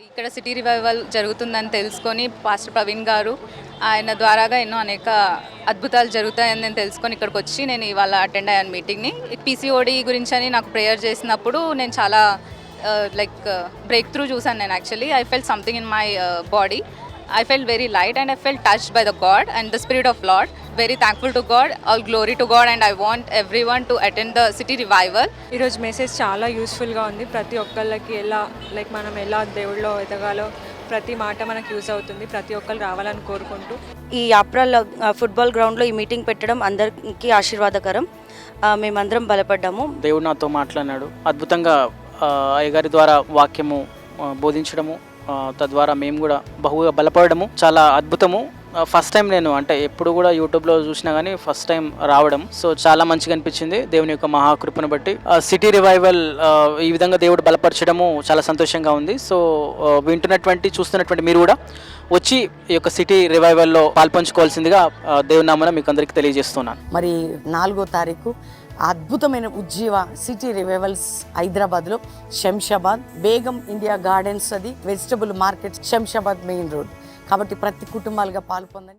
ఇక్కడ city revival జరుగుతుందని తెలుసుకొని పాస్టర్ ప్రవీణ్ గారు ఆయన ద్వారాగా ఎన్నో అనేక అద్భుతాలు జరుగుతాయని నేను తెలుసుకొని ఇక్కడికి వచ్చి నేను ఇవాళ అటెండ్ అయ్యాను మీటింగ్ని. పీసీఓడి గురించి అని నాకు ప్రేయర్ చేసినప్పుడు నేను చాలా బ్రేక్ త్రూ చూసాను. నేను actually I felt something in my body. I felt very light and I felt touched by the God and the Spirit of Lord. Very thankful to God, all glory to God, and I want everyone to attend the city revival. ఈరోజు message చాలా యూస్ఫుల్గా ఉంది. ప్రతి ఒక్కళ్ళకి ఎలా మనం ఎలా దేవుళ్ళో ఎదగాలో ప్రతి మాట మనకు యూజ్ అవుతుంది. ప్రతి ఒక్కరు రావాలని కోరుకుంటూ ఈ అప్రాల్ ఫుట్బాల్ గ్రౌండ్లో ఈ మీటింగ్ పెట్టడం అందరికీ ఆశీర్వాదకరం. మేమందరం బలపడ్డాము. దేవుడు నాతో మాట్లాడినాడు. అద్భుతంగా అయ్యగారి ద్వారా వాక్యము బోధించడము, తద్వారా మేము కూడా బహుగా బలపడము చాలా అద్భుతము. ఫస్ట్ టైం నేను అంటే ఎప్పుడు కూడా యూట్యూబ్లో చూసినా కానీ ఫస్ట్ టైం రావడం, సో చాలా మంచిగా అనిపించింది దేవుని యొక్క మహాకృపను బట్టి. సిటీ రివైవల్ ఈ విధంగా దేవుడు బలపరచడము చాలా సంతోషంగా ఉంది. సో చూస్తున్నటువంటి మీరు కూడా వచ్చి ఈ యొక్క సిటీ రివైవల్లో పాల్పంచుకోవాల్సిందిగా దేవుని నామమున మీకు అందరికీ తెలియజేస్తున్నాను. మరి 4వ తారీఖు అద్భుతమైన ఉజ్జీవ సిటీ రివైవల్స్ హైదరాబాద్లో శంషాబాద్ బేగం ఇండియా గార్డెన్స్, అది vegetable market, Shamshabad main road. కాబట్టి ప్రతి కుటుంబాలుగా పాల్పొందండి.